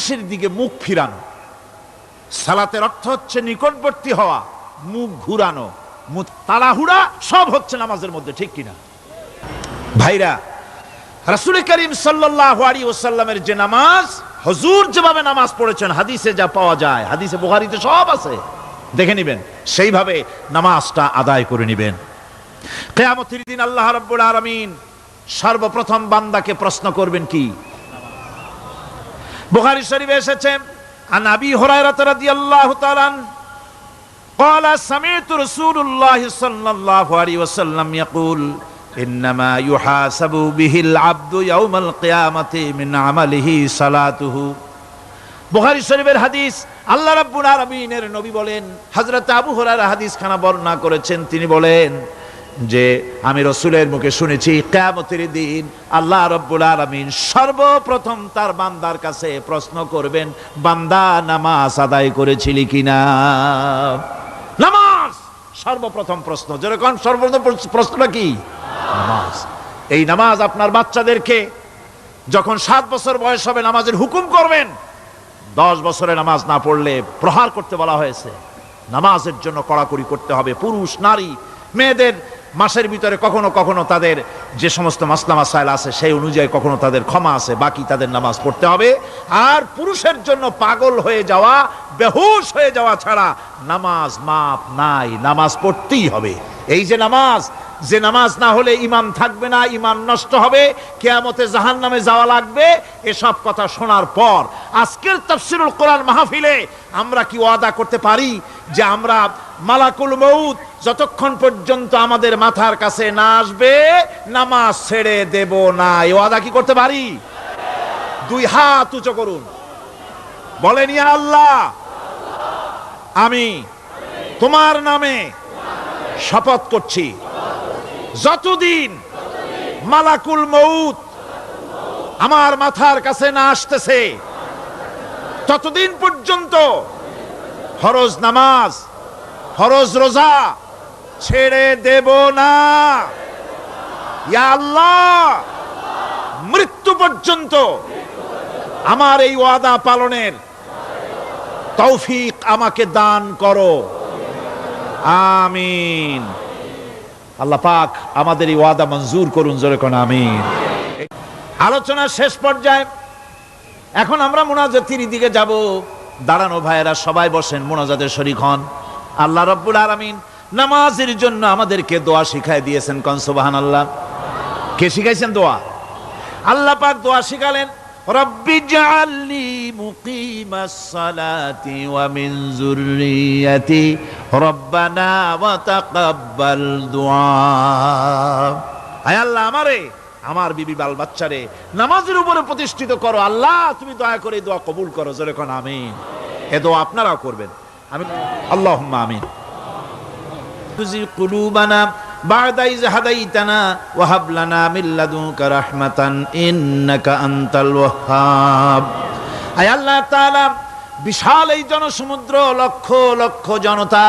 পুরুষের দিকে মুখ ফিরানো। সালাতের অর্থ হচ্ছে নিকটবর্তী হওয়া, মুখ ঘুরানো, মুখ তাড়াহুড়া সব হচ্ছে নামাজের মধ্যে, ঠিক কিনা ভাইরা? রাসূল করিম সাল্লাল্লাহু আলাইহি ওয়াসাল্লামের যে নামাজ, হুজুর যেভাবে নামাজ পড়েছেন, হাদিসে যা পাওয়া যায়, হাদিসে বুখারীতে সব আছে, দেখে নেবেন, সেইভাবে নামাজটা আদায় করে নেবেন। কিয়ামতের দিন আল্লাহ রাব্বুল আলামিন সর্বপ্রথম বান্দাকে প্রশ্ন করবেন কি? বুখারী শরীফে এসেছে, আন আবি হুরায়রা রাদিয়াল্লাহু তাআলা قال سمعت رسول الله صلى الله عليه وسلم يقول إنما يحاسب به العبد يوم القيامة من عمله صلاته। বুখারী শরীফের হাদিস, আল্লাহ রাব্বুল আলামিনের নবী বলেন, হযরত আবু হুরায়রা হাদিস খানা বর্ণনা করেছেন, তিনি বলেন যে আমি রাসূলের মুখে শুনেছি কিয়ামতের দিন আল্লাহ রাব্বুল আলামিন সর্বপ্রথম তার বান্দার কাছে প্রশ্ন করবেন, বান্দা নামাজ আদায় করেছিলি কিনা? নামাজ সর্বপ্রথম প্রশ্ন। যেরকম সর্বপ্রথম প্রশ্নটা কি? নামাজ। এই নামাজ আপনার বাচ্চাদেরকে যখন 7 বছর বয়স হবে নামাজের হুকুম করবেন, 10 বছরে নামাজ না পড়লে প্রহার করতে বলা হয়েছে। নামাজের জন্য কড়াকড়ি করতে হবে। পুরুষ নারী মেয়েদের মাসের ভিতরে কখনো কখনো তাদের যে সমস্ত মাসলা মাসাইল আছে সেই অনুযায়ী কখনো তাদের ক্ষমা আছে, বাকি তাদের নামাজ পড়তে হবে। আর পুরুষের জন্য পাগল হয়ে যাওয়া, বেহুশ হয়ে যাওয়া ছাড়া নামাজ মাপ নাই, নামাজ পড়তেই হবে। এই যে নামাজ না হলে ঈমান থাকবে না, ঈমান নষ্ট হবে, কিয়ামতে জাহান্নামে যাওয়া লাগবে। এসব কথা শোনার পর আজকের তাফসীরুল কোরআন মাহফিলে আমরা কি ওয়াদা করতে পারি যে আমরা মালাকুল মউত যতক্ষণ পর্যন্ত আমাদের মাথার কাছে না আসবে নামাজ ছেড়ে দেব না? এই ওয়াদা কি করতে পারি? 2 হাত উঁচু করুন, বলেন ইয়া আল্লাহ, আমি তোমার নামে শপথ করছি, যতদিন মালাকুল মউত আমার মাথার কাছে না আসতেছে ততদিন পর্যন্ত ফরজ নামাজ, ফরজ রোজা ছেড়ে দেব না। ইয়া আল্লাহ, মৃত্যু পর্যন্ত আমার এই ওয়াদা পালনের তৌফিক আমাকে দান করো, আমিন। আল্লাহ পাক আমাদের এই ওয়াদা মঞ্জুর করুন, জোরে কোন আমিন। আলোচনার শেষ পর্যায়ে এখন আমরা মুনাজাতের দিকে যাব। দাঁড়ানো ভাইয়েরা সবাই বসেন, মুনাজাতের শরীক হন। আল্লাহ রাব্বুল আলামিন নামাজের জন্য আমাদেরকে দোয়া শিখাই দিয়েছেন, কোন সুবহানাল্লাহ। কে শিখাইছেন দোয়া? আল্লাহ পাক দোয়া শিখালেন, রব্বি জাআলনি মুকিমাস সালাতি ওয়া মিন যুররিয়াতি রব্বানা ওয়া তাকাব্বাল দুআ। আয় আল্লাহ, আমারে আমার বিবি বাল বাচ্চারে নামাজের উপরে প্রতিষ্ঠিত করো। আল্লাহ, তুমি দয়া করে দোয়া কবুল করো, জোরে কোন আমিন। এ দোয়া আপনারাও করবেন, আমিন, আল্লাহুম্মা আমিন। তুজি কুলুবানা বা'দা ইয হাদাইতানা ওয়া হাব লানা মিন লাদুনকা রাহমাতান ইন্নাকা আনতাল ওয়াহ্হাব। আয় আল্লাহ তাআলা, বিশাল এই জনসমুদ্র, লক্ষ লক্ষ জনতা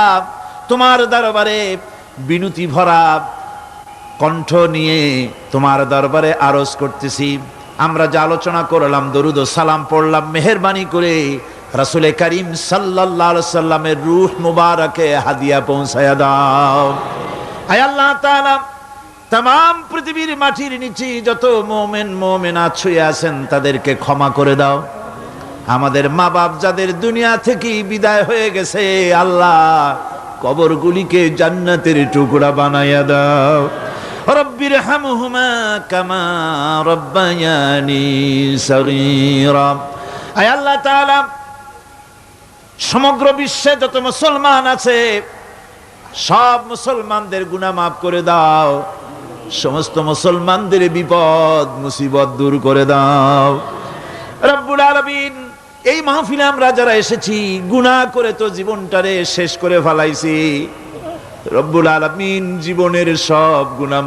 তোমার দরবারে বিনতি ভরা কণ্ঠ নিয়ে তোমার দরবারে আরজ করতেছি। আমরা যে আলোচনা করলাম, দরুদ ও সালাম পড়লাম, মেহেরবানি করে রাসূল করিম সাল্লাল্লাহু আলাইহি সাল্লামের রূহ মুবারকে হাদিয়া পৌঁছায়া দাও। আয় আল্লাহ তাআলা, तमाम পৃথিবীর মাটির নিচে যত মুমিন মুমিনাত শুয়ে আছেন তাদেরকে ক্ষমা করে দাও। আমাদের মা বাপ যাদের দুনিয়া থেকে বিদায় হয়ে গেছে, আল্লাহ কবরগুলিকে জান্নাতের টুকরা বানায়া দাও। রব্বির হামহুমা কামা রব্বায়ানি সগীরা। আয় আল্লাহ তাআলা, সমগ্র বিশ্বে যত মুসলমান আছে সব মুসলমানদের গুনাহ মাফ করে দাও। সমস্ত মুসলমানদের বিপদ মুসিবত দূর করে দাও রব্বুল আলামিন। এই মাহফিলে আমরা যারা এসেছি গুনাহ করে তো জীবনটারে শেষ করে ফেলাইছি, রব্বুল আলামিন জীবনের সব গুনাহ